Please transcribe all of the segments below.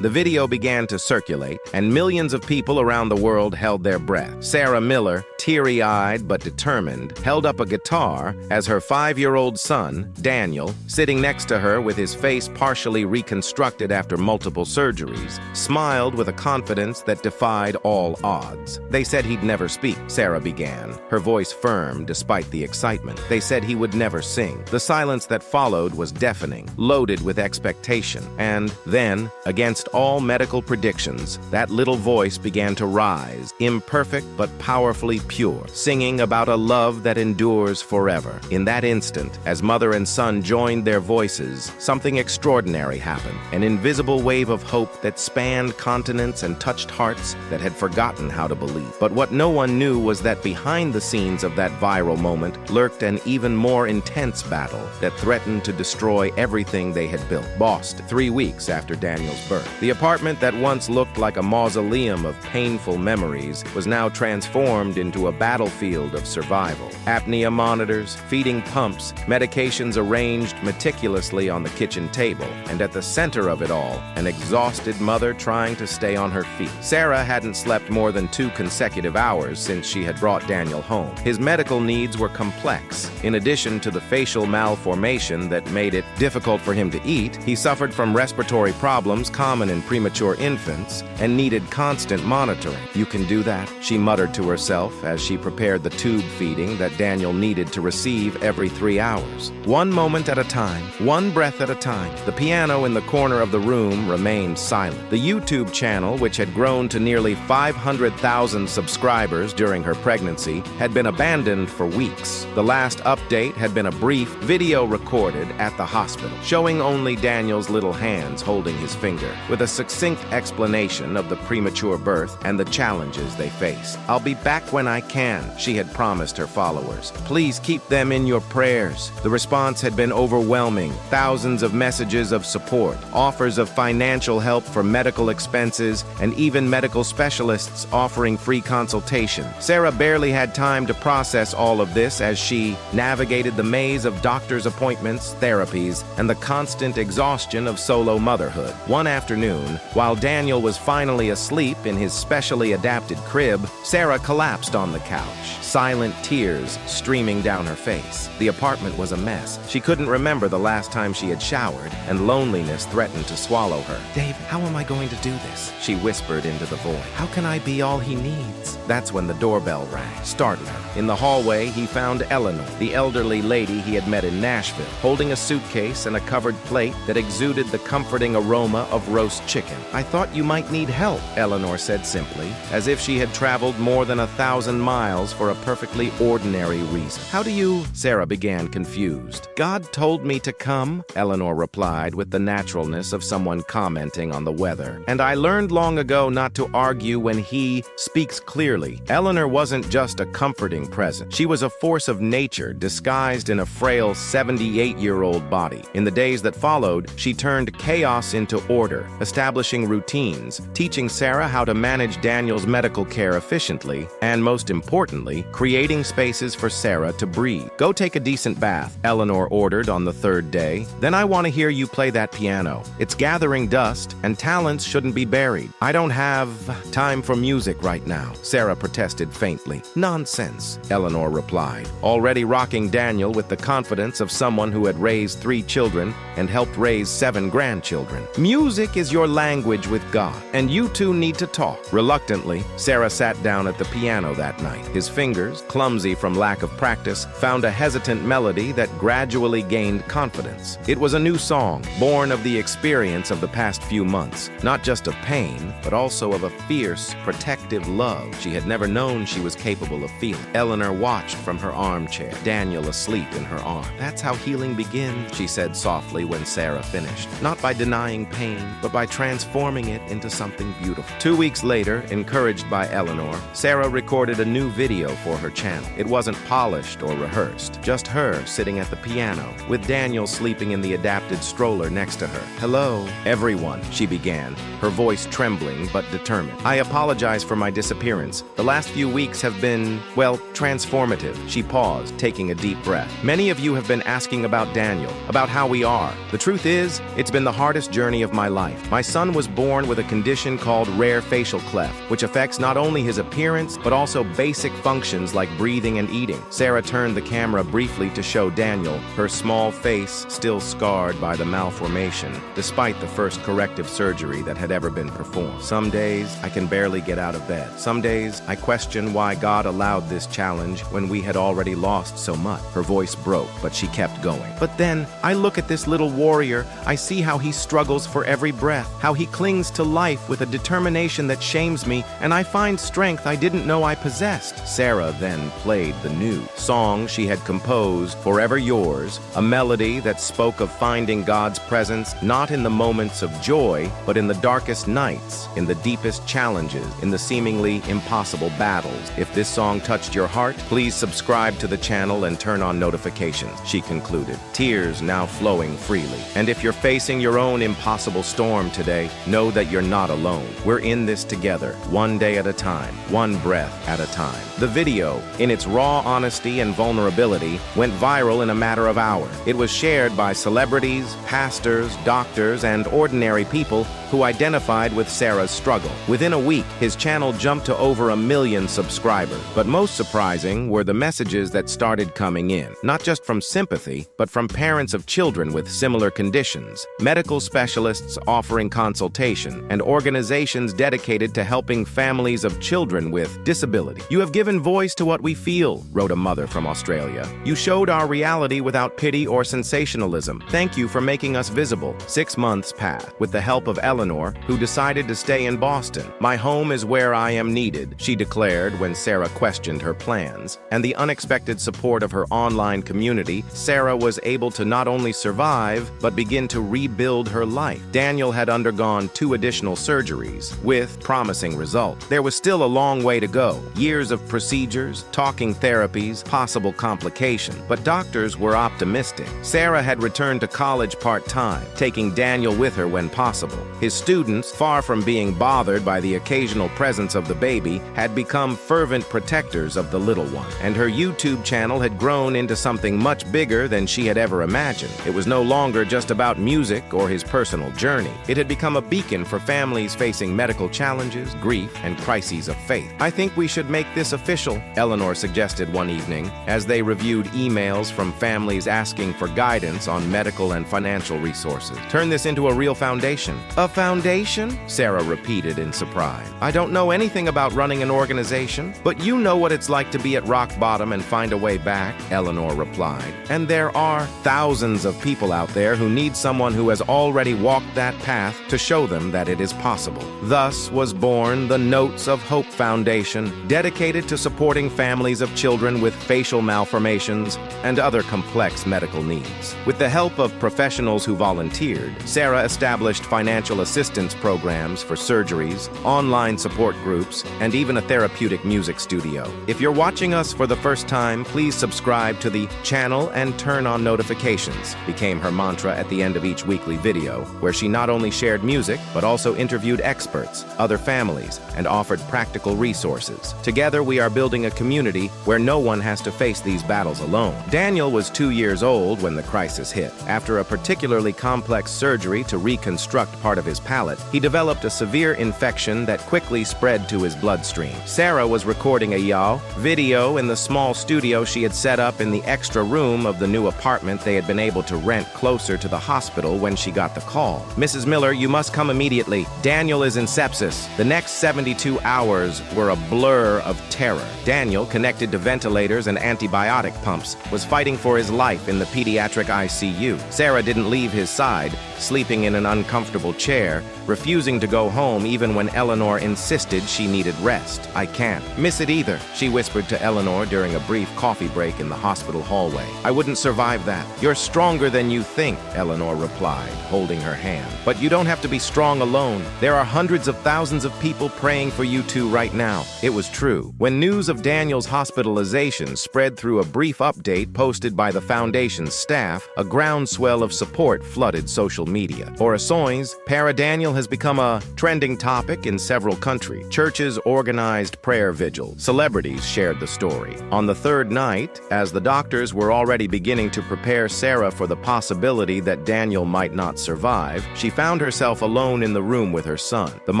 The video began to circulate, and millions of people around the world held their breath. Sarah Miller, teary-eyed but determined, held up a guitar as her 5-year-old son, Daniel, sitting next to her with his face partially reconstructed after multiple surgeries, smiled with a confidence that defied all odds. They said he'd never speak, Sarah began, her voice firm despite the excitement. They said he would never sing. The silence that followed was deafening, loaded with expectation. And then, against all medical predictions, that little voice began to rise, imperfect but powerfully pure, singing about a love that endures forever. In that instant, as mother and son joined their voices, something extraordinary happened. An invisible wave of hope that spanned continents and touched hearts that had forgotten how to believe. But what no one knew was that behind the scenes of that viral moment lurked an even more intense battle that threatened to destroy everything they had built. Boston, 3 weeks after Daniel's birth. The apartment that once looked like a mausoleum of painful memories was now transformed into a battlefield of survival. Apnea monitors, feeding pumps, medications arranged meticulously on the kitchen table, and at the center of it all, an exhausted mother trying to stay on her feet. Sarah hadn't slept more than 2 consecutive hours since she had brought Daniel home. His medical needs were complex. In addition to the facial malformation that made it difficult for him to eat, he suffered from respiratory problems common in premature infants and needed constant monitoring. "You can do that," she muttered to herself as she prepared the tube feeding that Daniel needed to receive every 3 hours. One moment at a time, one breath at a time. The piano in the corner of the room remained silent. The YouTube channel, which had grown to nearly 500,000 subscribers during her pregnancy, had been abandoned for weeks. The last update had been a brief video recorded at the hospital, showing only Daniel's little hands holding his finger, with a succinct explanation of the premature birth and the challenges they faced. "I'll be back when I can," she had promised her followers. "Please keep them in your prayers." The response had been overwhelming. Thousands of messages of support, offers of financial help for medical expenses, and even medical specialists offering free consultation. Sarah barely had time to process all of this as she navigated the maze of doctor's appointments, therapies, and the constant exhaustion of solo motherhood. One afternoon, while Daniel was finally asleep in his specially adapted crib, Sarah collapsed on the couch, silent tears streaming down her face. The apartment was a mess. She couldn't remember the last time she had showered, and loneliness threatened to swallow her. "Dave, how am I going to do this?" she whispered into the void. "How can I be all he needs?" That's when the doorbell rang, startling her. In the hallway, he found Eleanor, the elderly lady he had met in Nashville, holding a suitcase and a covered plate that exuded the comforting aroma of roast chicken. "I thought you might need help," Eleanor said simply, as if she had traveled more than 1,000 miles for a perfectly ordinary reason. "How do you—" Sarah began, confused. "God told me to come," Eleanor replied with the naturalness of someone commenting on the weather. "And I learned long ago not to argue when he speaks clearly." Eleanor wasn't just a comforting presence. She was a force of nature disguised in a frail 78-year-old body. In the days that followed, she turned chaos into order, establishing routines, teaching Sarah how to manage Daniel's medical care efficiently, and most importantly, creating spaces for Sarah to breathe. "Go take a decent bath," Eleanor ordered on the 3rd day. "Then I want to hear you play that piano. It's gathering dust, and talents shouldn't be buried." "I don't have time for music right now," Sarah protested faintly. "Nonsense," Eleanor replied, already rocking Daniel with the confidence of someone who had raised 3 children and helped raise 7 grandchildren. "Music is your language with God, and you two need to talk." Reluctantly, Sarah sat down at the piano that night. His fingers, clumsy from lack of practice, found a hesitant melody that gradually gained confidence. It was a new song, born of the experience of the past few months, not just of pain, but also of a fierce, protective love she had never known she was capable of feeling. Eleanor watched from her armchair, Daniel asleep in her arms. "That's how healing begins," she said softly when Sarah finished. "Not by denying pain, but by transforming it into something beautiful." 2 weeks later, encouraged by Eleanor, Sarah recorded recorded a new video for her channel. It wasn't polished or rehearsed, just her sitting at the piano, with Daniel sleeping in the adapted stroller next to her. "Hello, everyone," she began, her voice trembling but determined. "I apologize for my disappearance. The last few weeks have been, well, transformative." She paused, taking a deep breath. "Many of you have been asking about Daniel, about how we are. The truth is, it's been the hardest journey of my life. My son was born with a condition called rare facial cleft, which affects not only his appearance, but also basic functions like breathing and eating." Sarah turned the camera briefly to show Daniel, her small face still scarred by the malformation, despite the first corrective surgery that had ever been performed. "Some days, I can barely get out of bed. Some days, I question why God allowed this challenge when we had already lost so much." Her voice broke, but she kept going. "But then, I look at this little warrior, I see how he struggles for every breath, how he clings to life with a determination that shames me, and I find strength I didn't know I possessed." Sarah then played the new song she had composed, "Forever Yours," a melody that spoke of finding God's presence not in the moments of joy, but in the darkest nights, in the deepest challenges, in the seemingly impossible battles. "If this song touched your heart, please subscribe to the channel and turn on notifications," she concluded, tears now flowing freely. "And if you're facing your own impossible storm today, know that you're not alone. We're in this together, one day at a time, one breath at a time." The video, in its raw honesty and vulnerability, went viral in a matter of hours. It was shared by celebrities, pastors, doctors, and ordinary people who identified with Sarah's struggle. Within a week, his channel jumped to over 1 million subscribers. But most surprising were the messages that started coming in, not just from sympathy, but from parents of children with similar conditions, medical specialists offering consultation, and organizations dedicated to helping families of children with disability. "You have given voice to what we feel," wrote a mother from Australia. "You showed our reality without pity or sensationalism. Thank you for making us visible." 6 months passed, with the help of Eleanor, who decided to stay in Boston. "My home is where I am needed," she declared when Sarah questioned her plans. And the unexpected support of her online community, Sarah was able to not only survive, but begin to rebuild her life. Daniel had undergone 2 additional surgeries, with promising results. There was still a long way to go, years of procedures, talking therapies, possible complications, but doctors were optimistic. Sarah had returned to college part-time, taking Daniel with her when possible. His students, far from being bothered by the occasional presence of the baby, had become fervent protectors of the little one, and her YouTube channel had grown into something much bigger than she had ever imagined. It was no longer just about music or his personal journey. It had become a beacon for families facing medical challenges, grief, and crises of faith. "I think we should make this official," Eleanor suggested one evening, as they reviewed emails from families asking for guidance on medical and financial resources. "Turn this into a real foundation." "A foundation?" Sarah repeated in surprise. "I don't know anything about running an organization, but you know what it's like to be at rock bottom and find a way back," Eleanor replied. "And there are thousands of people out there who need someone who has already walked that path to show them that it is possible." Thus was born the Notes of Hope Foundation, dedicated to supporting families of children with facial malformations and other complex medical needs. With the help of professionals who volunteered, Sarah established financial assistance programs for surgeries, online support groups, and even a therapeutic music studio. "If you're watching us for the first time, please subscribe to the channel and turn on notifications," became her mantra at the end of each weekly video, where she not only shared music, but also interviewed experts, other families, and offered practical resources. Together, we are building a community where no one has to face these battles alone. Daniel was 2 years old when the crisis hit. After a particularly complex surgery to reconstruct part of his palate, he developed a severe infection that quickly spread to his bloodstream. Sarah was recording a video in the small studio she had set up in the extra room of the new apartment they had been able to rent closer to the hospital when she got the call. "Mrs. Miller, you must come immediately. Daniel is in sepsis." The next 72 hours were a blur of terror. Daniel, connected to ventilators and antibiotic pumps, was fighting for his life in the pediatric ICU. Sarah didn't leave his side, sleeping in an uncomfortable chair chair, refusing to go home even when Eleanor insisted she needed rest. "I can't miss it either," she whispered to Eleanor during a brief coffee break in the hospital hallway. "I wouldn't survive that." "You're stronger than you think," Eleanor replied, holding her hand. "But you don't have to be strong alone. There are hundreds of thousands of people praying for you two right now." It was true. When news of Daniel's hospitalization spread through a brief update posted by the foundation's staff, a groundswell of support flooded social media. Orações, Para Daniel has become a trending topic in several countries. Churches organized prayer vigils. Celebrities shared the story. On the third night, as the doctors were already beginning to prepare Sarah for the possibility that Daniel might not survive, she found herself alone in the room with her son. The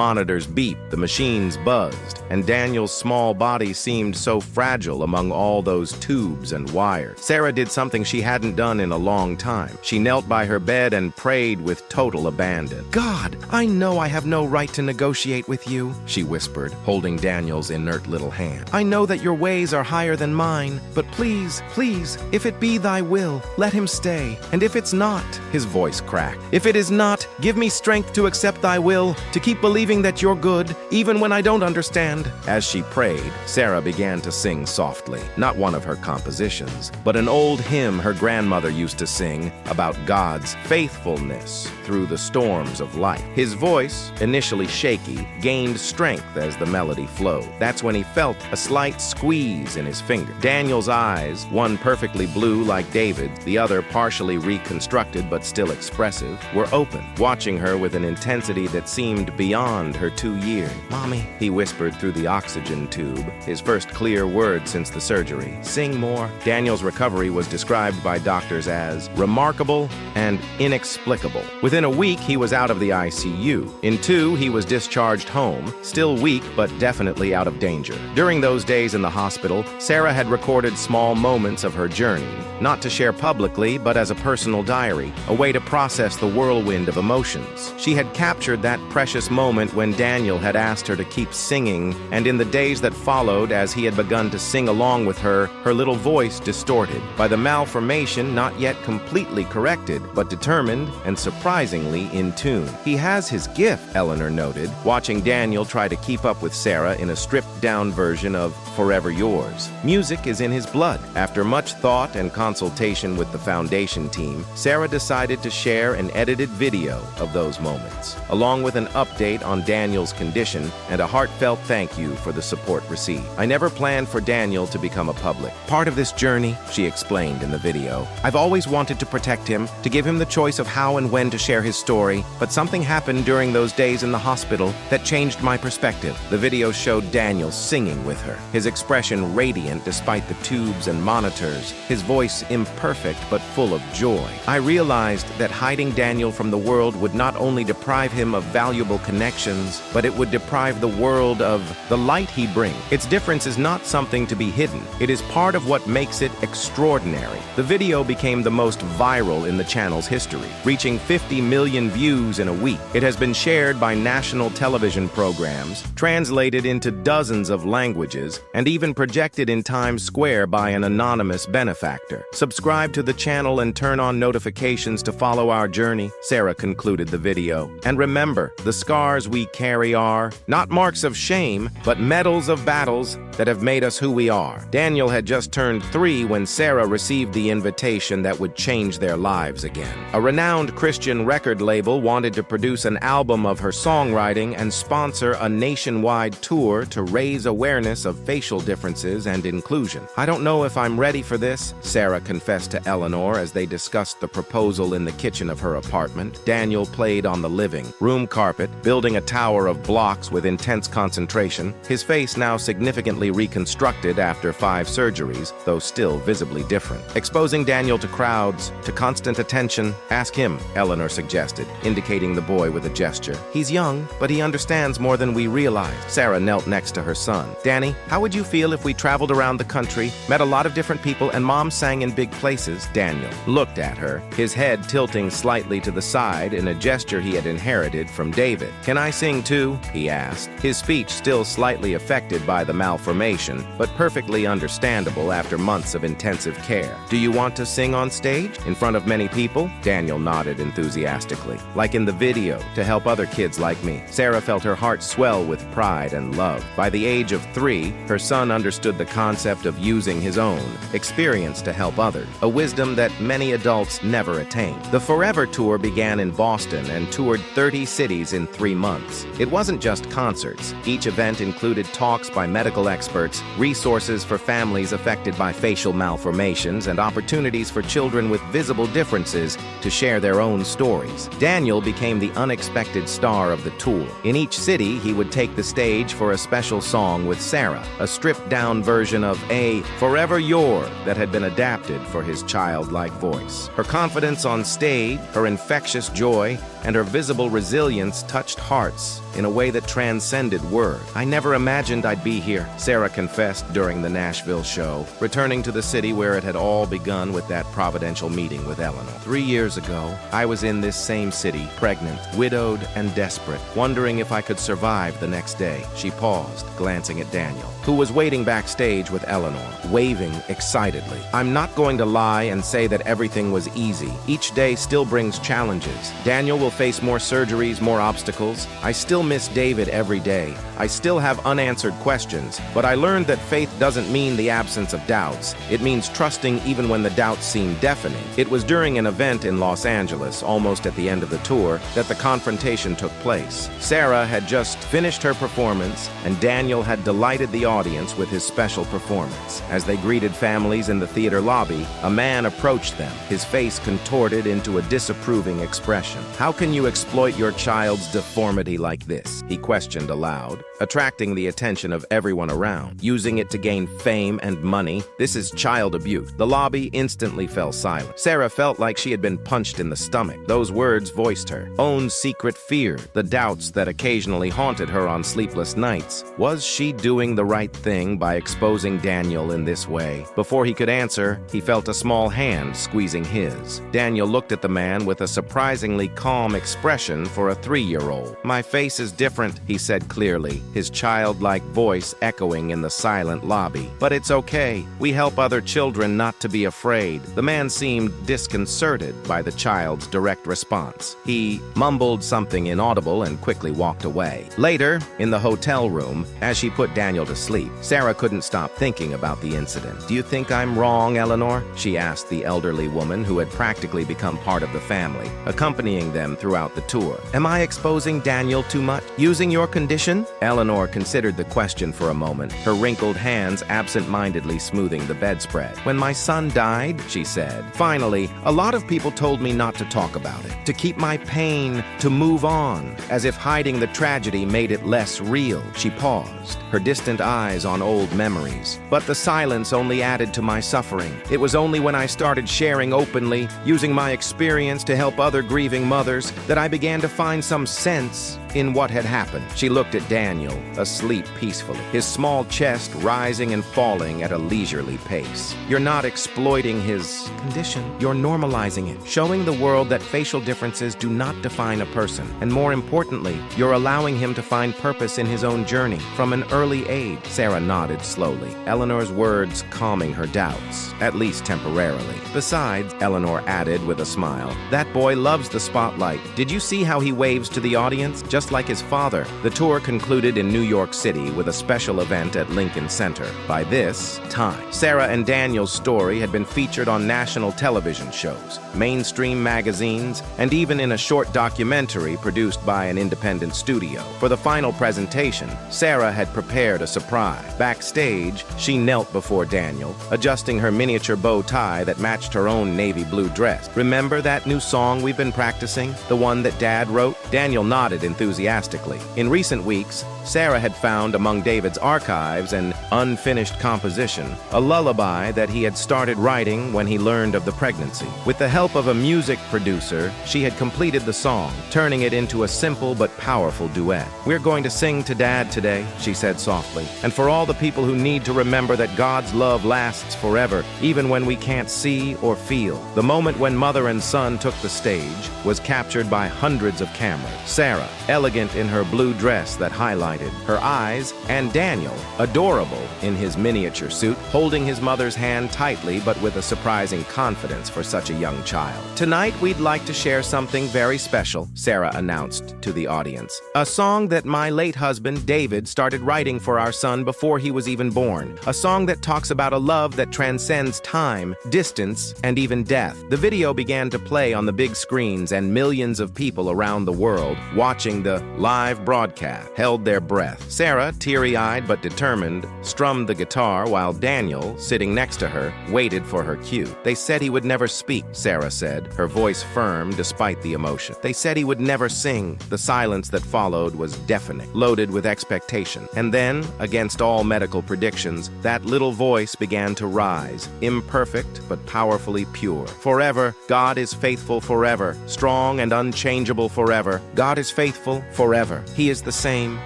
monitors beeped, the machines buzzed, and Daniel's small body seemed so fragile among all those tubes and wires. Sarah did something she hadn't done in a long time. She knelt by her bed and prayed with total abandon. "God, I know I have no right to negotiate with you," she whispered, holding Daniel's inert little hand. "I know that your ways are higher than mine, but please, please, if it be thy will, let him stay. And if it's not," his voice cracked, "if it is not, give me strength to accept thy will, to keep believing that you're good, even when I don't understand." As she prayed, Sarah began to sing softly, not one of her compositions, but an old hymn her grandmother used to sing about God's faithfulness through the storms of life. His voice, initially shaky, gained strength as the melody flowed. That's when he felt a slight squeeze in his finger. Daniel's eyes, one perfectly blue like David's, the other partially reconstructed but still expressive, were open, watching her with an intensity that seemed beyond her 2 years. "Mommy," he whispered through the oxygen tube, his first clear word since the surgery. "Sing more." Daniel's recovery was described by doctors as remarkable and inexplicable. Within a week, he was out of the ICU. In 2, he was discharged home, still weak but definitely out of danger. During those days in the hospital, Sarah had recorded small moments of her journey, not to share publicly, but as a personal diary, a way to process the whirlwind of emotions. She had captured that precious moment when Daniel had asked her to keep singing, and in the days that followed, as he had begun to sing along with her, her little voice distorted by the malformation not yet completely corrected, but determined and surprisingly in tune. "He has his gift," Eleanor noted, watching Daniel try to keep up with Sarah in a stripped-down version of Forever Yours. "Music is in his blood." After much thought and consultation with the foundation team, Sarah decided to share an edited video of those moments, along with an update on Daniel's condition and a heartfelt thank you for the support received. "I never planned for Daniel to become a public part of this journey," she explained in the video. "I've always wanted to protect him, to give him the choice of how and when to share his story, but something happened during those days in the hospital that changed my perspective." The video showed Daniel singing with her, his expression radiant despite the tubes and monitors, his voice imperfect but full of joy. "I realized that hiding Daniel from the world would not only deprive him of valuable connections, but it would deprive the world of the light he brings. Its difference is not something to be hidden. It is part of what makes it extraordinary." The video became the most viral in the channel's history, reaching 50 million views in a week. It has been shared by national television programs, translated into dozens of languages, and even projected in Times Square by an anonymous benefactor. "Subscribe to the channel and turn on notifications to follow our journey," Sarah concluded the video. "And remember, the scars we carry are not marks of shame, but medals of battles that have made us who we are." Daniel had just turned 3 when Sarah received the invitation that would change their lives again. A renowned Christian record label wanted to produce an album of her songwriting and sponsor a nationwide tour to raise awareness of facial differences and inclusion. "I don't know if I'm ready for this," Sarah confessed to Eleanor as they discussed the proposal in the kitchen of her apartment. Daniel played on the living room carpet, building a tower of blocks with intense concentration, his face now significantly reconstructed after 5 surgeries, though still visibly different. Exposing Daniel to crowds, to constant attention, "Ask him," Eleanor suggested, indicating the boy with a gesture. "He's young, but he understands more than we realize." Sarah knelt next to her son. "Danny, how would you feel if we traveled around the country, met a lot of different people, and Mom sang in big places?" Daniel looked at her, his head tilting slightly to the side in a gesture he had inherited from David. "Can I sing too?" he asked, his speech still slightly affected by the malformation, but perfectly understandable after months of intensive care. "Do you want to sing on stage, in front of many people?" Daniel nodded enthusiastically. "Like in the video video to help other kids like me. Sarah felt her heart swell with pride and love. By the age of 3, her son understood the concept of using his own experience to help others, a wisdom that many adults never attain. The Forever Tour began in Boston and toured 30 cities in 3 months. It wasn't just concerts. Each event included talks by medical experts, resources for families affected by facial malformations, and opportunities for children with visible differences to share their own stories. Daniel became the unexpected star of the tour. In each city, he would take the stage for a special song with Sarah, a stripped-down version of a Forever Your that had been adapted for his childlike voice. Her confidence on stage, her infectious joy, and her visible resilience touched hearts in a way that transcended words. "I never imagined I'd be here," Sarah confessed during the Nashville show, returning to the city where it had all begun with that providential meeting with Eleanor. 3 years ago, I was in this same city, pregnant, widowed, and desperate, wondering if I could survive the next day. She paused, glancing at Daniel, who was waiting backstage with Eleanor, waving excitedly. "I'm not going to lie and say that everything was easy. Each day still brings challenges. Daniel will face more surgeries, more obstacles. I still miss David every day. I still have unanswered questions, but I learned that faith doesn't mean the absence of doubts. It means trusting even when the doubts seem deafening." It was during an event in Los Angeles, almost at the end of the tour, that the confrontation took place. Sarah had just finished her performance, and Daniel had delighted the audience with his special performance. As they greeted families in the theater lobby, a man approached them, his face contorted into a disapproving expression. "How can you exploit your child's deformity like this?" he questioned aloud, attracting the attention of everyone around. "Using it to gain fame and money? This is child abuse." The lobby instantly fell silent. Sarah felt like she had been punched in the stomach. Those words voiced her own secret fear, the doubts that occasionally haunted her on sleepless nights. Was she doing the right thing by exposing Daniel in this way? Before he could answer, he felt a small hand squeezing his. Daniel looked at the man with a surprisingly calm expression for a 3-year-old. "My face is different," he said clearly, his childlike voice echoing in the silent lobby. "But it's okay. We help other children not to be afraid." The man seemed disconcerted by the child's direct response. He mumbled something inaudible and quickly walked away. Later, in the hotel room, as she put Daniel to sleep, Sarah couldn't stop thinking about the incident. "Do you think I'm wrong, Eleanor?" she asked the elderly woman who had practically become part of the family, accompanying them throughout the tour. "Am I exposing Daniel too much? Using your condition?" Eleanor considered the question for a moment, her wrinkled hands absent-mindedly smoothing the bedspread. "When my son died," she said, "finally, a lot of people told me not to talk about it, to keep my pain, to move on, as if hiding the tragedy made it less real." She paused, her distant eyes on old memories. "But the silence only added to my suffering. It was only when I started sharing openly, using my experience to help other grieving mothers, that I began to find some sense in what had happened." She looked at Daniel, asleep peacefully, his small chest rising and falling at a leisurely pace. "You're not exploiting his condition. You're normalizing it, showing the world that facial differences do not define a person. And more importantly, you're allowing him to find purpose in his own journey from an early age." Sarah nodded slowly, Eleanor's words calming her doubts, at least temporarily. "Besides," Eleanor added with a smile, "that boy loves the spotlight. Did you see how he waves to the audience? Just like his father." The tour concluded in New York City with a special event at Lincoln Center. By this time, Sarah and Daniel's story had been featured on national television shows, mainstream magazines, and even in a short documentary produced by an independent studio. For the final presentation, Sarah had prepared a surprise. Backstage, she knelt before Daniel, adjusting her miniature bow tie that matched her own navy blue dress. "Remember that new song we've been practicing? The one that Dad wrote?" Daniel nodded enthusiastically. In recent weeks, Sarah had found among David's archives an unfinished composition, a lullaby that he had started writing when he learned of the pregnancy. With the help of a music producer, she had completed the song, turning it into a simple but powerful duet. "We're going to sing to Dad today," she said softly, "and for all the people who need to remember that God's love lasts forever, even when we can't see or feel." The moment when mother and son took the stage was captured by hundreds of cameras. Sarah, elegant in her blue dress that highlighted excited, her eyes, and Daniel, adorable in his miniature suit, holding his mother's hand tightly but with a surprising confidence for such a young child. "Tonight, we'd like to share something very special," Sarah announced to the audience. "A song that my late husband, David, started writing for our son before he was even born. A song that talks about a love that transcends time, distance, and even death." The video began to play on the big screens, and millions of people around the world watching the live broadcast held their breath. Sarah, teary-eyed but determined, strummed the guitar while Daniel, sitting next to her, waited for her cue. "They said he would never speak," Sarah said, her voice firm despite the emotion. "They said he would never sing." The silence that followed was deafening, loaded with expectation. And then, against all medical predictions, that little voice began to rise, imperfect but powerfully pure. "Forever, God is faithful forever, strong and unchangeable forever. God is faithful forever. He is the same."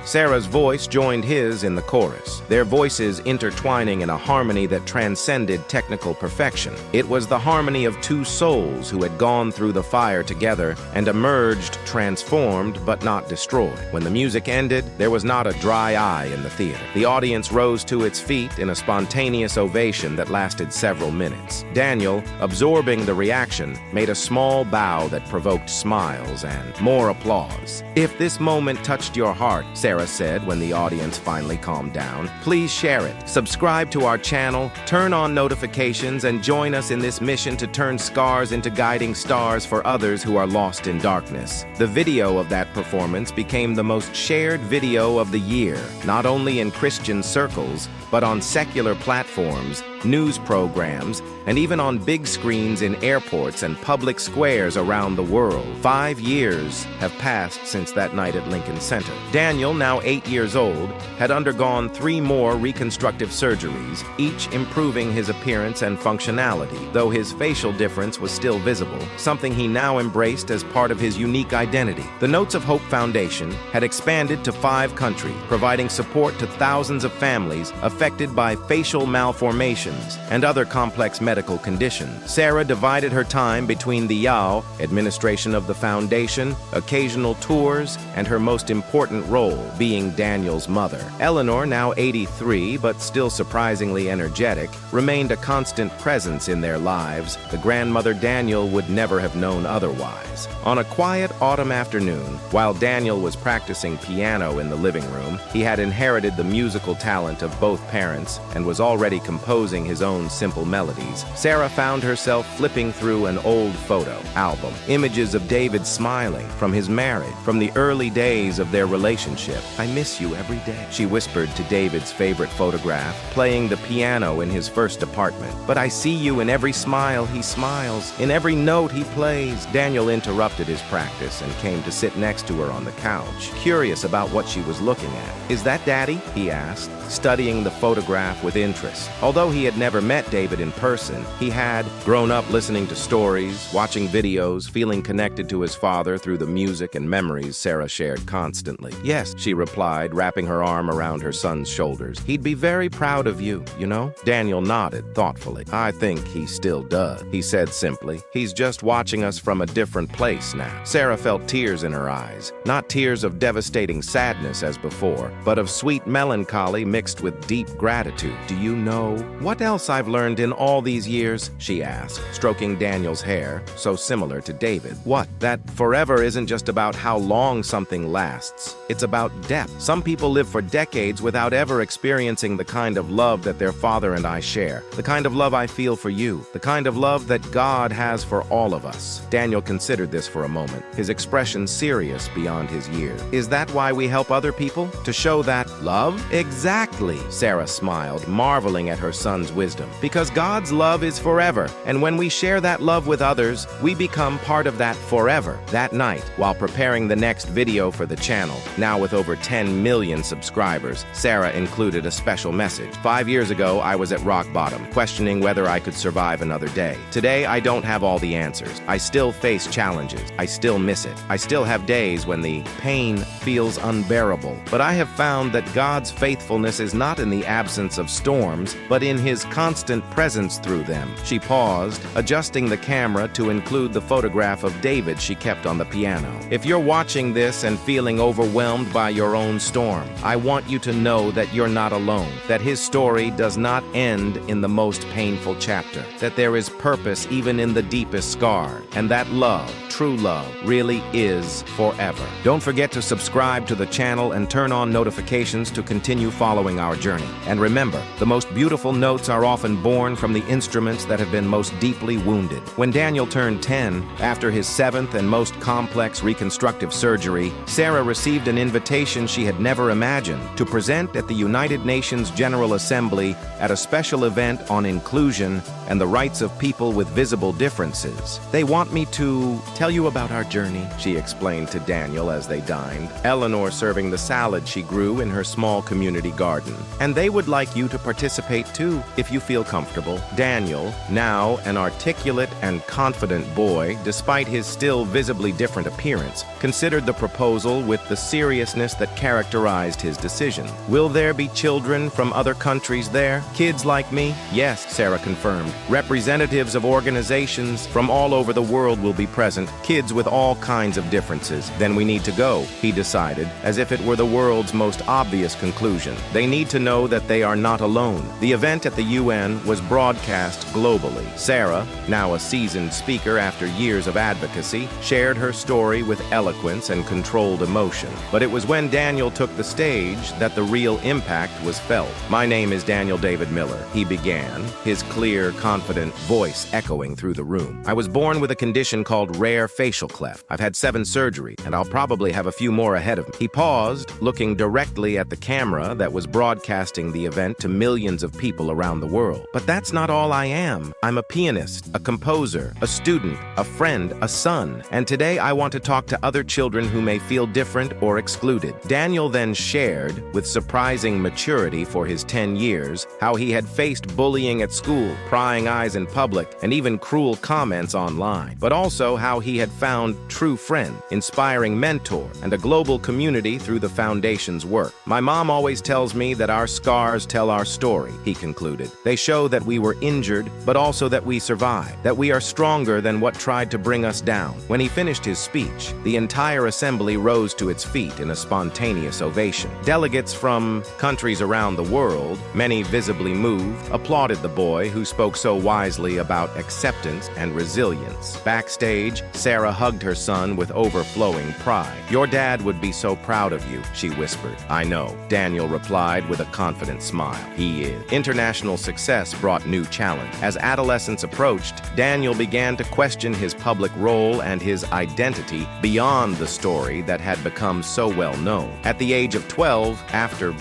Sarah's voice joined his in the chorus, their voices intertwining in a harmony that transcended technical perfection. It was the harmony of two souls who had gone through the fire together and emerged transformed but not destroyed. When the music ended, there was not a dry eye in the theater. The audience rose to its feet in a spontaneous ovation that lasted several minutes. Daniel, absorbing the reaction, made a small bow that provoked smiles and more applause. "If this moment touched your heart," Sarah said when the audience finally calmed down, "please share it. Subscribe to our channel, turn on notifications, and join us in this mission to turn scars into guiding stars for others who are lost in darkness." The video of that performance became the most shared video of the year, not only in Christian circles, but on secular platforms, news programs, and even on big screens in airports and public squares around the world. 5 years have passed since that night at Lincoln Center. Daniel, now 8 years old, had undergone 3 more reconstructive surgeries, each improving his appearance and functionality, though his facial difference was still visible, something he now embraced as part of his unique identity. The Notes of Hope Foundation had expanded to 5 countries, providing support to thousands of families affected by facial malformations and other complex medical conditions. Sarah divided her time between the YAO, administration of the foundation, occasional tours, and her most important role, being Daniel's mother. Eleanor, now 83 but still surprisingly energetic, remained a constant presence in their lives, the grandmother Daniel would never have known otherwise. On a quiet autumn afternoon, while Daniel was practicing piano in the living room, he had inherited the musical talent of both parents and was already composing his own simple melodies. Sarah found herself flipping through an old photo album, images of David smiling from his marriage, from the early days of their relationship. "I miss you every day," she whispered to David's favorite photograph, playing the piano in his first apartment. "But I see you in every smile he smiles, in every note he plays." Daniel interrupted his practice and came to sit next to her on the couch, curious about what she was looking at. "Is that Daddy?" he asked, studying the photograph with interest. Although he had never met David in person, he had grown up listening to stories, watching videos, feeling connected to his father through the music and memories Sarah shared constantly. "Yes," she replied, wrapping her arm around her son's shoulders. "He'd be very proud of you, you know?" Daniel nodded thoughtfully. "I think he still does," he said simply. "He's just watching us from a different place now." Sarah felt tears in her eyes, not tears of devastating sadness as before, but of sweet melancholy mixed with deep gratitude. "Do you know what else I've learned in all these years?" she asked, stroking Daniel's hair, so similar to David. "What?" "That forever isn't just about how long something lasts. It's about depth. Some people live for decades without ever experiencing the kind of love that their father and I share, the kind of love I feel for you, the kind of love that God has for all of us." Daniel considered this for a moment, his expression serious beyond his years. "Is that why we help other people? To show that love?" "Exactly," Sarah smiled, marveling at her son's wisdom. "Because God's love is forever, and when we share that love with others, we become part of that forever." That night, while preparing the next video for the channel, now with over 10 million subscribers, Sarah included a special message. "5 years ago, I was at rock bottom, questioning whether I could survive another day. Today, I don't have all the answers. I still face challenges. I still miss it. I still have days when the pain feels unbearable. But I have found that God's faithfulness is not in the absence of storms, but in his constant presence through them. She paused, adjusting the camera to include the photograph of David she kept on the piano. If you're watching this and feeling overwhelmed by your own storm, I want you to know that you're not alone, that his story does not end in the most painful chapter, that there is purpose even in the deepest scar, and that love, true love, really is forever. Don't forget to subscribe to the channel and turn on notifications to continue following our journey. And remember, the most beautiful notes are often born from the instruments that have been most deeply wounded. When Daniel turned 10, after his 7th and most complex reconstructive surgery, Sarah received an invitation she had never imagined to present at the United Nations General Assembly at a special event on inclusion and the rights of people with visible differences. They want me to tell you about our journey, she explained to Daniel as they dined, Eleanor serving the salad she grew in her small community garden. And they would like you to participate too, if you feel comfortable. Daniel, now an articulate and confident boy, despite his still visibly different appearance, considered the proposal with the seriousness that characterized his decision. Will there be children from other countries there? Kids like me? Yes, Sarah confirmed. Representatives of organizations from all over the world will be present, kids with all kinds of differences. Then we need to go, he decided, as if it were the world's most obvious conclusion. They need to know that they are not alone. The event at the UN was broadcast globally. Sarah, now a seasoned speaker after years of advocacy, shared her story with eloquence and controlled emotion. But it was when Daniel took the stage that the real impact was felt. My name is Daniel David Miller, he began, his clear, confident voice echoing through the room. I was born with a condition called rare facial cleft. I've had 7 surgeries, and I'll probably have a few more ahead of me. He paused, looking directly at the camera that was broadcasting the event to millions of people around the world. But that's not all I am. I'm a pianist, a composer, a student, a friend, a son, and today I want to talk to other children who may feel different or excluded. Daniel then shared, with surprising maturity for his 10 years, how he had faced bullying at school, prying eyes in public, and even cruel comments online, but also how he had found true friend, inspiring mentor, and a global community through the foundation's work. My mom always tells me that our scars tell our story, he concluded. They show that we were injured, but also that we survived, that we are stronger than what tried to bring us down. When he finished his speech, the entire assembly rose to its feet in a spontaneous ovation. Delegates from countries around the world, many visibly moved, applauded the boy who spoke so wisely about acceptance and resilience. Backstage, Sarah hugged her son with overflowing pride. Your dad would be so proud of you, she whispered. I know, Daniel replied with a confident smile. He is. International success brought new challenge. As adolescence approached, Daniel began to question his public role and his identity beyond the story that had become so well known. At the age of 12, after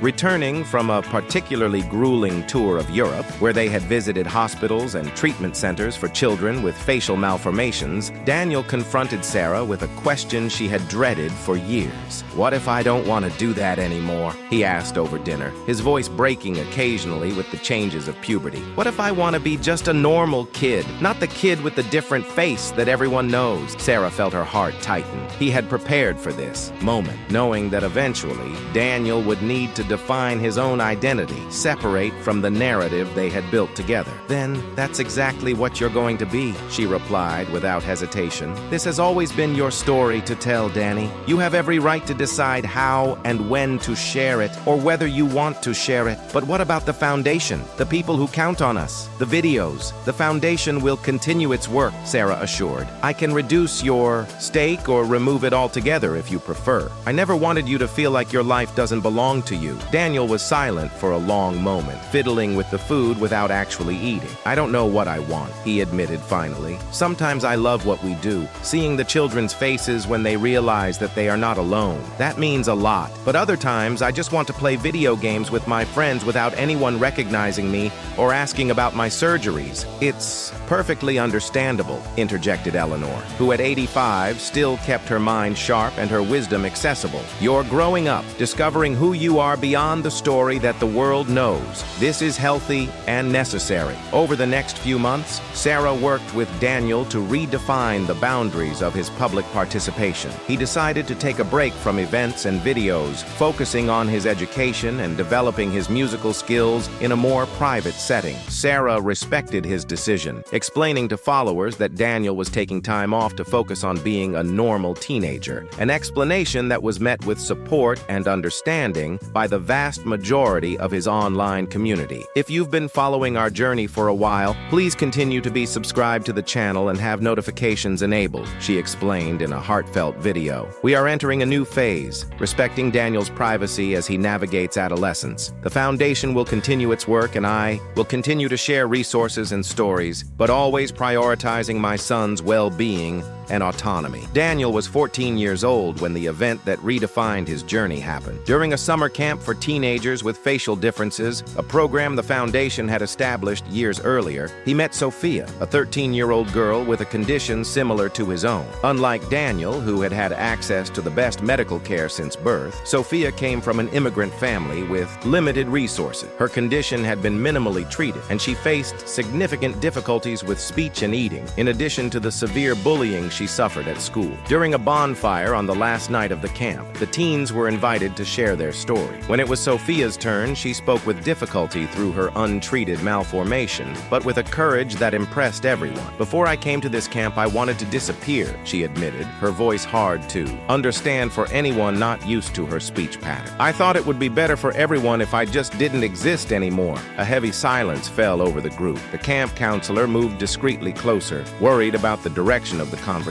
returning from a particularly grueling tour of Europe, where they had visited hospitals and treatment centers for children with facial malformations, Daniel confronted Sarah with a question she had dreaded for years. What if I don't want to do that anymore? He asked over dinner, his voice breaking occasionally with the changes of puberty. What if I want to be just a normal kid, not the kid with the different face that everyone knows? Sarah felt her heart tighten. He had prepared for this moment, knowing that eventually Daniel would need to define his own identity, separate from the narrative they had built together. Then that's exactly what you're going to be, she replied without hesitation. This has always been your story to tell, Danny. You have every right to decide how and when to share it, or whether you want to share it. But what about the foundation? The people who count on us? The videos? The foundation will continue its work, Sarah assured. I can reduce your stake or remove it altogether if you prefer. I never wanted you to feel like your life doesn't belong to you. Daniel was silent for a long moment, fiddling with the food without actually eating. I don't know what I want, he admitted finally. Sometimes I love what we do, seeing the children's faces when they realize that they are not alone. That means a lot. But other times, I just want to play video games with my friends without anyone recognizing me or asking about my surgeries. It's perfectly understandable, interjected Eleanor, who at 85 still kept her mind sharp and her wisdom accessible. You're growing up, discovering who you are beyond the story that the world knows. This is healthy and necessary. Over the next few months, Sarah worked with Daniel to redefine redefine the boundaries of his public participation. He decided to take a break from events and videos, focusing on his education and developing his musical skills in a more private setting. Sarah respected his decision, explaining to followers that Daniel was taking time off to focus on being a normal teenager, an explanation that was met with support and understanding by the vast majority of his online community. If you've been following our journey for a while, please continue to be subscribed to the channel and have notifications enabled, she explained in a heartfelt video. We are entering a new phase, respecting Daniel's privacy as he navigates adolescence. The foundation will continue its work, and I will continue to share resources and stories, but always prioritizing my son's well-being and autonomy. Daniel was 14 years old when the event that redefined his journey happened. During a summer camp for teenagers with facial differences, a program the foundation had established years earlier, he met Sophia, a 13-year-old girl with a condition similar to his own. Unlike Daniel, who had had access to the best medical care since birth, Sophia came from an immigrant family with limited resources. Her condition had been minimally treated, and she faced significant difficulties with speech and eating, in addition to the severe bullying she suffered at school. During a bonfire on the last night of the camp, the teens were invited to share their story. When it was Sophia's turn, she spoke with difficulty through her untreated malformation, but with a courage that impressed everyone. Before I came to this camp, I wanted to disappear, she admitted, her voice hard to understand for anyone not used to her speech pattern. I thought it would be better for everyone if I just didn't exist anymore. A heavy silence fell over the group. The camp counselor moved discreetly closer, worried about the direction of the conversation.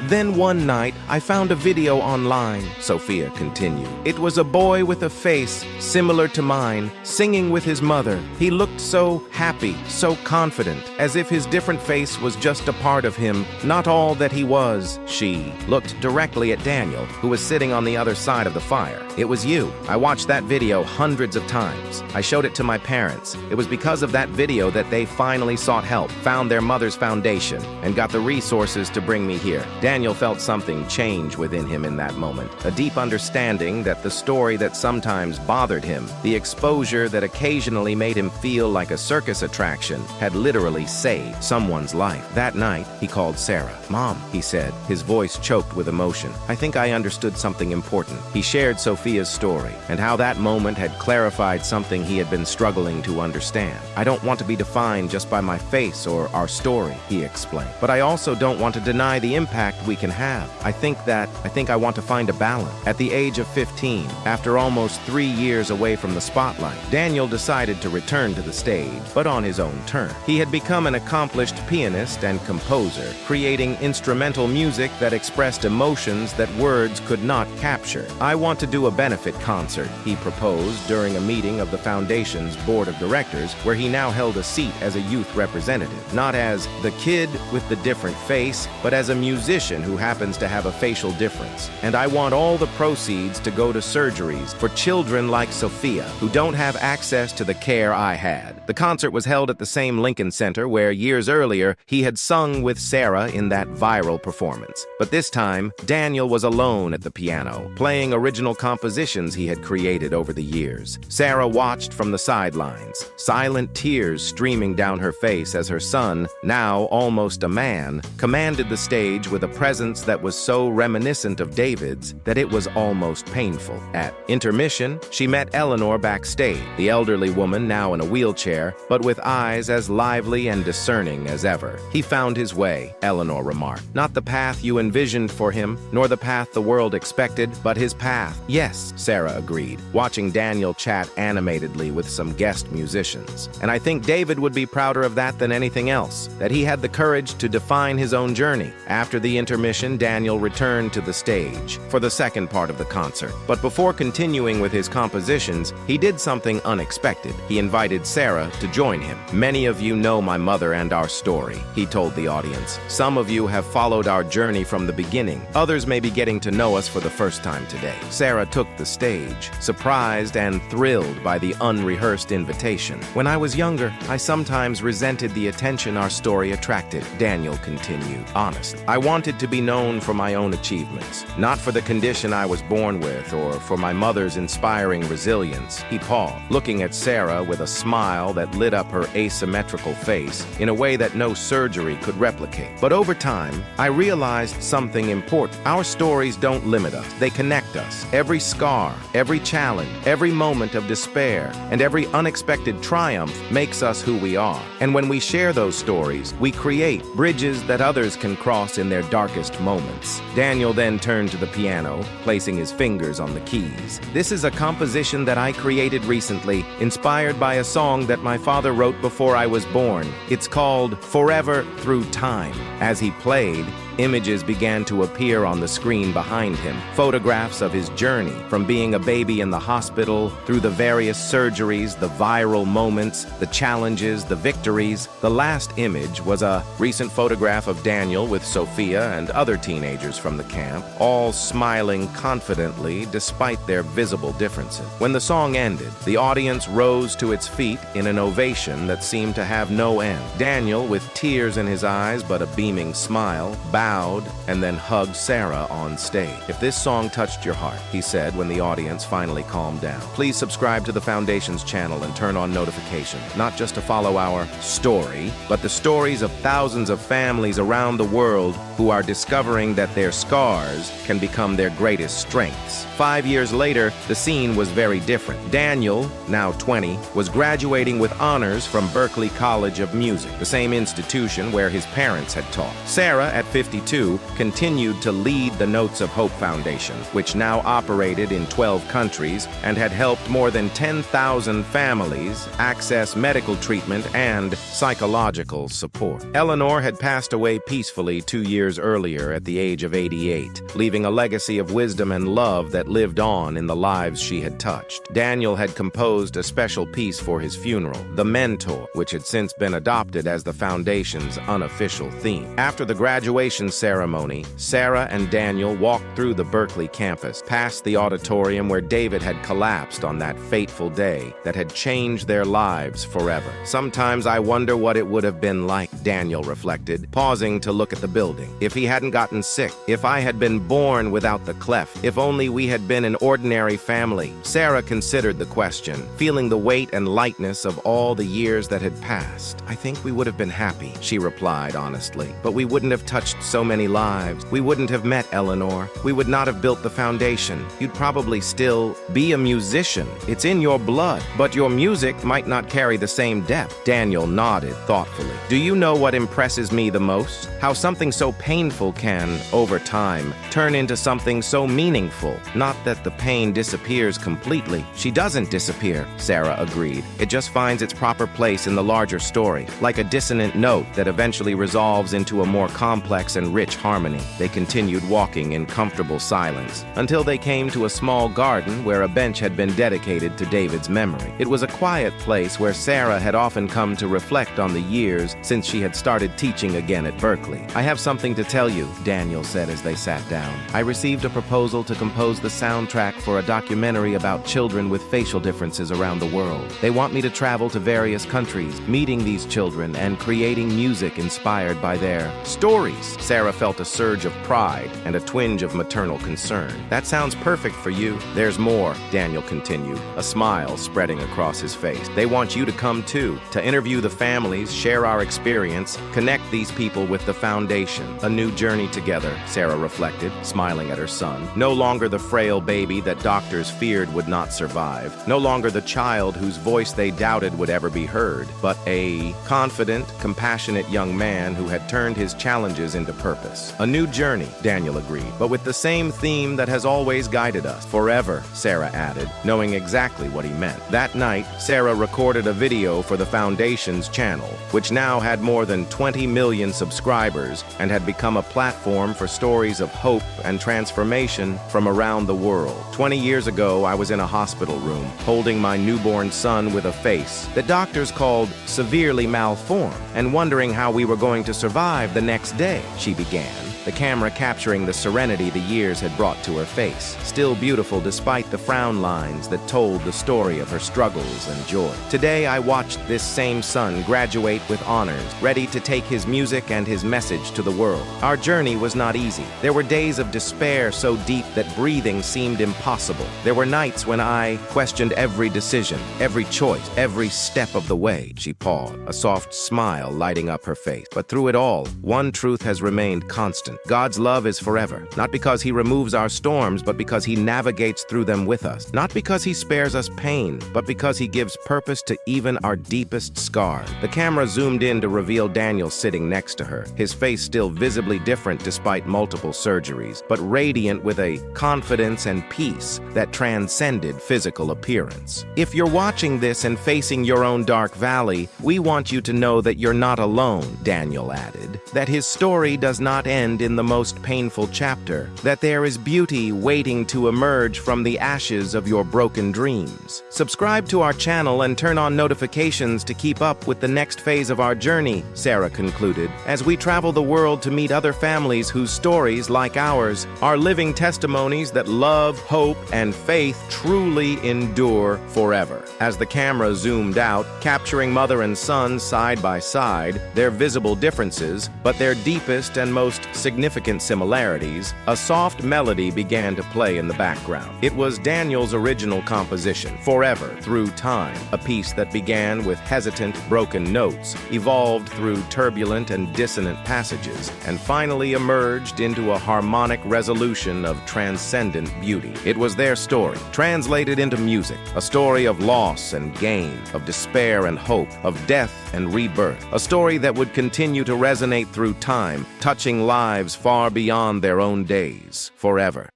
Then one night, I found a video online, Sophia continued. It was a boy with a face similar to mine, singing with his mother. He looked so happy, so confident, as if his different face was just a part of him, not all that he was. She looked directly at Daniel, who was sitting on the other side of the fire. It was you. I watched that video hundreds of times. I showed it to my parents. It was because of that video that they finally sought help, found their mother's foundation, and got the resources to bring me here. Daniel felt something change within him in that moment, a deep understanding that the story that sometimes bothered him, the exposure that occasionally made him feel like a circus attraction, had literally saved someone's life. That night, he called Sarah. "Mom," he said, his voice choked with emotion. "I think I understood something important." He shared Sophia's story and how that moment had clarified something he had been struggling to understand. "I don't want to be defined just by my face or our story," he explained. "But I also don't want to deny the impact we can have. I think I want to find a balance." At the age of 15, after almost 3 years away from the spotlight, Daniel decided to return to the stage, but on his own terms. He had become an accomplished pianist and composer, creating instrumental music that expressed emotions that words could not capture. "I want to do a benefit concert," he proposed during a meeting of the foundation's board of directors, where he now held a seat as a youth representative. Not as the kid with the different face, but as a musician who happens to have a facial difference. "And I want all the proceeds to go to surgeries for children like Sophia, who don't have access to the care I had." The concert was held at the same Lincoln Center where years earlier he had sung with Sarah in that viral performance. But this time, Daniel was alone at the piano, playing original compositions he had created over the years. Sarah watched from the sidelines, silent tears streaming down her face as her son, now almost a man, commanded the stage with a presence that was so reminiscent of David's that it was almost painful. At intermission, she met Eleanor backstage, the elderly woman now in a wheelchair, but with eyes as lively and discerning as ever. "He found his way," Eleanor remarked. "Not the path you envisioned for him, nor the path the world expected, but his path." "Yes," Sarah agreed, watching Daniel chat animatedly with some guest musicians. "And I think David would be prouder of that than anything else, that he had the courage to define his own journey." After the intermission, Daniel returned to the stage for the second part of the concert. But before continuing with his compositions, he did something unexpected. He invited Sarah to join him. "Many of you know my mother and our story," he told the audience. "Some of you have followed our journey from the beginning. Others may be getting to know us for the first time today." Sarah took the stage, surprised and thrilled by the unrehearsed invitation. "When I was younger, I sometimes resented the attention our story attracted," Daniel continued, honest. honest. I wanted to be known for my own achievements, not for the condition I was born with or for my mother's inspiring resilience." He paused, looking at Sarah with a smile that lit up her asymmetrical face in a way that no surgery could replicate. But over time, I realized something important. Our stories don't limit us. They connect us. Every scar, every challenge, every moment of despair, and every unexpected triumph makes us who we are. And when we share those stories, we create bridges that others can cross in their darkest moments. Daniel then turned to the piano, placing his fingers on the keys. "This is a composition that I created recently, inspired by a song that my father wrote before I was born. It's called Forever Through Time." As he played, images began to appear on the screen behind him. Photographs of his journey, from being a baby in the hospital, through the various surgeries, the viral moments, the challenges, the victories. The last image was a recent photograph of Daniel with Sophia and other teenagers from the camp, all smiling confidently despite their visible differences. When the song ended, the audience rose to its feet in an ovation that seemed to have no end. Daniel, with tears in his eyes but a beaming smile, bowed and then hugged Sarah on stage. "If this song touched your heart," he said when the audience finally calmed down, "please subscribe to the Foundation's channel and turn on notifications, not just to follow our story, but the stories of thousands of families around the world who are discovering that their scars can become their greatest strengths." 5 years later, the scene was very different. Daniel, now 20, was graduating with honors from Berklee College of Music, the same institution where his parents had taught. Sarah, at 52, continued to lead the Notes of Hope Foundation, which now operated in 12 countries and had helped more than 10,000 families access medical treatment and psychological support. Eleanor had passed away peacefully 2 years earlier at the age of 88, leaving a legacy of wisdom and love that lived on in the lives she had touched. Daniel had composed a special piece for his funeral, The Mentor, which had since been adopted as the Foundation's unofficial theme. After the graduation ceremony, Sarah and Daniel walked through the Berklee campus, past the auditorium where David had collapsed on that fateful day that had changed their lives forever. "Sometimes I wonder what it would have been like," Daniel reflected, pausing to look at the building. "If he hadn't gotten sick, if I had been born without the cleft, if only we had been an ordinary family." Sarah considered the question, feeling the weight and lightness of all the years that had passed. "I think we would have been happy," she replied honestly, "but we wouldn't have touched so many lives. We wouldn't have met Eleanor. We would not have built the foundation. You'd probably still be a musician. It's in your blood, but your music might not carry the same depth." Daniel nodded thoughtfully. "Do you know what impresses me the most? How something so painful can, over time, turn into something so meaningful. Not that the pain disappears completely." "She doesn't disappear," Sarah agreed. "It just finds its proper place in the larger story, like a dissonant note that eventually resolves into a more complex and rich harmony." They continued walking in comfortable silence until they came to a small garden where a bench had been dedicated to David's memory. It was a quiet place where Sarah had often come to reflect on the years since she had started teaching again at Berklee. "I have something to tell you," Daniel said as they sat down. "I received a proposal to compose the soundtrack for a documentary about children with facial differences around the world. They want me to travel to various countries, meeting these children and creating music inspired by their stories." Sarah felt a surge of pride and a twinge of maternal concern. "That sounds perfect for you." "There's more," Daniel continued, a smile spreading across his face. "They want you to come too, to interview the families, share our experience, connect these people with the foundation. A new journey together," Sarah reflected, smiling at her son. No longer the frail baby that doctors feared would not survive. No longer the child whose voice they doubted would ever be heard, but a confident, compassionate young man who had turned his challenges into purpose. "A new journey," Daniel agreed, "but with the same theme that has always guided us. Forever," Sarah added, knowing exactly what he meant. That night, Sarah recorded a video for the Foundation's channel, which now had more than 20 million subscribers and had become a platform for stories of hope and transformation from around the world. 20 years ago, I was in a hospital room, holding my newborn son with a face that doctors called severely malformed, and wondering how we were going to survive the next day," she began. the camera capturing the serenity the years had brought to her face, still beautiful despite the frown lines that told the story of her struggles and joy. Today, I watched this same son graduate with honors, ready to take his music and his message to the world. Our journey was not easy. There were days of despair so deep that breathing seemed impossible. There were nights when I questioned every decision, every choice, every step of the way. She paused, a soft smile lighting up her face. But through it all, one truth has remained constant. God's love is forever, not because he removes our storms, but because he navigates through them with us. Not because he spares us pain, but because he gives purpose to even our deepest scars. The camera zoomed in to reveal Daniel sitting next to her, his face still visibly different despite multiple surgeries, but radiant with a confidence and peace that transcended physical appearance. If you're watching this and facing your own dark valley, we want you to know that you're not alone, Daniel added, that his story does not end in the most painful chapter, that there is beauty waiting to emerge from the ashes of your broken dreams. Subscribe to our channel and turn on notifications to keep up with the next phase of our journey, Sarah concluded, as we travel the world to meet other families whose stories, like ours, are living testimonies that love, hope, and faith truly endure forever. As the camera zoomed out, capturing mother and son side by side, their visible differences, but their deepest and most significant similarities, a soft melody began to play in the background. It was Daniel's original composition, Forever Through Time, a piece that began with hesitant, broken notes, evolved through turbulent and dissonant passages, and finally emerged into a harmonic resolution of transcendent beauty. It was their story, translated into music, a story of loss and gain, of despair and hope, of death and rebirth, a story that would continue to resonate through time, touching lives far beyond their own days, forever.